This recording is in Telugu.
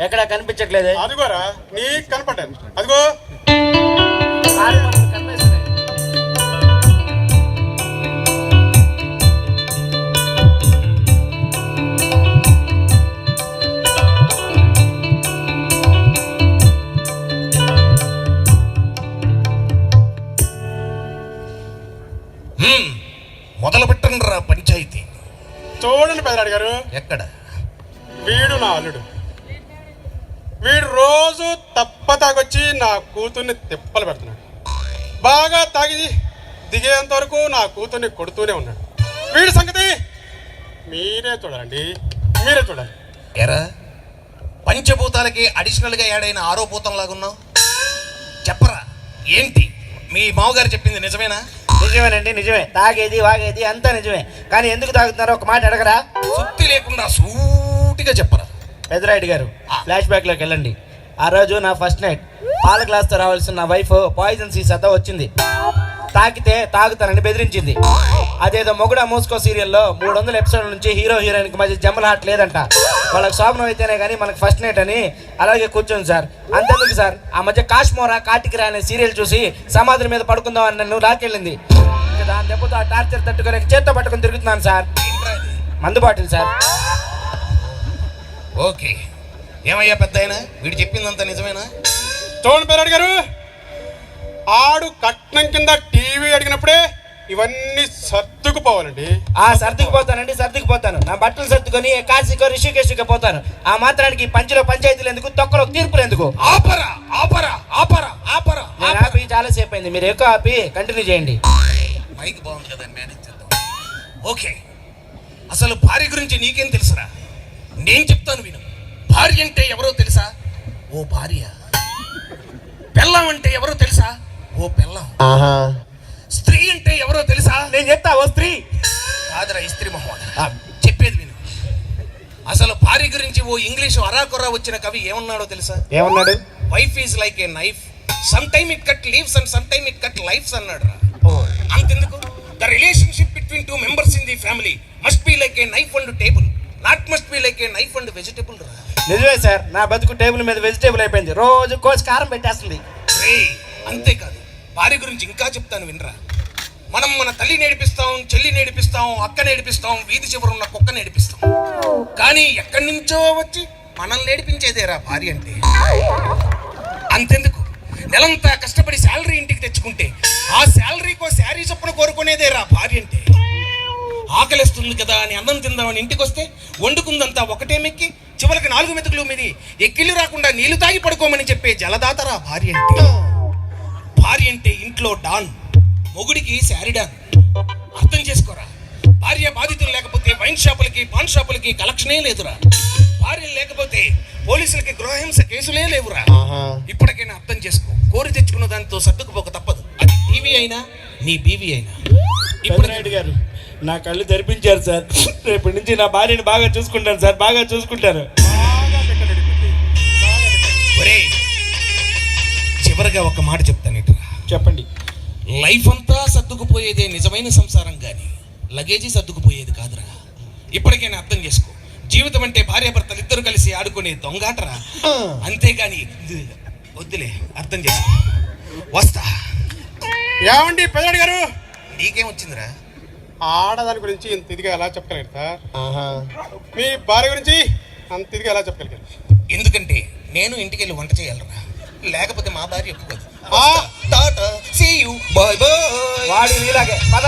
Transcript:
ఎక్కడ కనిపించట్లేదే? అదిగోరా నీకు కనపడ్డాను, అదిగో. మొదలు పెట్టండిరా పంచాయతీ. చూడండి పెదరాడి గారు, ఎక్కడ వీడు నా అల్లుడు. వీడు రోజు తాగొచ్చి నా కూతుర్ని తిప్పలు పెడుతున్నాడు. బాగా తాగి దిగేంత వరకు నా కూతుర్ని కొడుతూనే ఉన్నాడు. వీడి సంగతి మీరే చూడాలండి, మీరే చూడాలి. ఎరా పంచభూతాలకి అడిషనల్గా యాడైన ఆరో భూతం లాగున్నావు. చెప్పరా ఏంటి? మీ మామగారు చెప్పింది నిజమేనా? నిజమేనండి, నిజమే. తాగేది వాగేది అంతా నిజమే. కానీ ఎందుకు తాగుతున్నారో ఒక మాట అడగరా? సుత్తి లేకుండా సూటిగా చెప్పరా. పెదరాయుడు గారు, ఫ్లాష్ బ్యాక్లోకి వెళ్ళండి. ఆ రోజు నా ఫస్ట్ నైట్ పాల గ్లాస్తో రావాల్సిన నా వైఫ్ పాయిజన్ సీసాతో వచ్చింది. తాకితే తాగుతానని బెదిరించింది. అదేదో మొగుడా మోస్కో సీరియల్లో 300 ఎపిసోడ్ల నుంచి హీరో హీరోయిన్కి మధ్య జంబల హాట్ లేదంట. వాళ్ళకి శోభనం అయితేనే కానీ మనకు ఫస్ట్ నైట్ అని అలాగే కూర్చోండి సార్. అంతెందుకు సార్, ఆ మధ్య కాశ్మోరా కాటికిరా అనే సీరియల్ చూసి సమాధుల మీద పడుకుందాం అని నన్ను లాకెళ్ళింది. దాని దెబ్బతో ఆ టార్చర్ తట్టుకొని చేత్తో పట్టుకొని తిరుగుతున్నాను సార్. మందు బాటిల్ సార్. ఓకే, ఏమయ్యా పెద్ద ఆయన, వీడు చెప్పిందంతా నిజమేనా? చూడండి పెదరాడి గారు, ఆడు కట్నం కింద టీవీ అడిగినప్పుడే ఇవన్నీ సర్దుకుపోవాలండి. సర్దుకుపోతానండి, సర్దుకుపోతాను. నా బట్టలు సర్దుకొని కాశీకో రిషికేశ్కి పోతాను. ఆ మాత్రానికి పంచులో పంచాయతీలు ఎందుకు, తొక్కలో తీర్పులు ఎందుకు? ఆపరా ఆపరా ఆపరా ఆపరా. నేను ఆపి చాలా సేపు అయింది, మీరు ఎక్కువ ఆపి కంటిన్యూ చేయండి. మైక్ బాగుంది కదా, మేనేజ్ చేద్దాం. ఓకే, అసలు భార్య గురించి నీకేం తెలుసురా? నేను చెప్తాను విను. భార్య అంటే ఎవరో తెలుసా? ఓ భార్య. పెళ్ళం అంటే ఎవరో తెలుసా? ఓ పెళ్ళం. స్త్రీ అంటే ఎవరో తెలుసా? నేను చెప్తా, ఓ స్త్రీ కాదురా, ఇస్త్రీ మొహమ్మద్. చెప్పేది విను. అసలు భార్య గురించి ఓ ఇంగ్లీషు అరాకొరా వచ్చిన కవి ఏమన్నాడో తెలుసా? ఏమన్నాడు? Wife is like a knife, some time it cut leaves and some time it cut lifes అన్నాడు రా. అంతెందుకు, the relationship between 2 members in the family must be like a knife and table, not must be like a knife and vegetable రా. నిజమే సార్, నా బతుకు టేబుల్ మీద వెజిటేబుల్ అయిపోయింది. రోజు కోసి కారం పెట్టేస్తుంది. అంతేకాదు, భార్య గురించి ఇంకా చెప్తాను వినరా. మనం మన తల్లి నేర్పిస్తాం, చెల్లి నేర్పిస్తాం, అక్క నేర్పిస్తాం, వీధి చివర ఉన్న కుక్క నేర్పిస్తాం. కానీ ఎక్కడి నుంచో వచ్చి మనల్ని నేర్పించేదేరా భార్య అంటే. అంతెందుకు, నెలంతా కష్టపడి శాలరీ ఇంటికి తెచ్చుకుంటే ఆ శాలరీకో శారీ చొప్పున కోరుకునేదేరా భార్య అంటే. ఆకలిస్తుంది కదా అని అన్నం తిందామని ఇంటికి వస్తే వండుకుందంతా ఒకటే మెక్కి చివరికి 4 మెతుకులు మీది ఎక్కిళ్ళు రాకుండా నీళ్లు తాగి పడుకోమని చెప్పే జలదాతరా భార్య అంటే. భార్య అంటే ఇంట్లో డాన్, మొగుడికి శారీడాన్. అర్థం చేసుకోరా. భార్య బాధితులు లేకపోతే వైన్ షాపులకి పాన్ షాపులకి కలెక్షనే లేదురా. భార్య లేకపోతే పోలీసులకి గృహహింస కేసులే లేవురా. ఇప్పటికైనా అర్థం చేసుకో. కోరి తెచ్చుకున్న దానితో సర్దుకుపోక తప్పదు. అది టీవీ అయినా నీ బీవీ అయినా. ఇప్పుడు గారు నా కళ్ళు తెరిపించారు సార్. రేపటి నుంచి నా భార్యని బాగా చూసుకుంటాను సార్, బాగా చూసుకుంటాను. చివరిగా ఒక మాట చెప్తాను, ఇట్లా చెప్పండి. లైఫ్ అంతా సర్దుకుపోయేదే నిజమైన సంసారం, కానీ లగేజీ సర్దుకుపోయేది కాదురా. ఇప్పటికైనా అర్థం చేసుకో. జీవితం అంటే భార్యాభర్తలు ఇద్దరు కలిసి ఆడుకునే దొంగాటరా. అంతేగాని వద్దులే, అర్థం చేసుకో. వస్తా. ఏమండి పెదరాడి గారు, నీకేం వచ్చిందిరా? ఆడదాని గురించి ఇంత ఇదిగా ఎలా చెప్పగలిగారు సార్? మీ భార్య గురించి అంత ఇదిగా ఎలా చెప్పగలిగారు? ఎందుకంటే నేను ఇంటికి వెళ్ళి వంట చేయాలరా, లేకపోతే మా భార్య ఒప్పుకోదు. వాడి నీలాగే పద.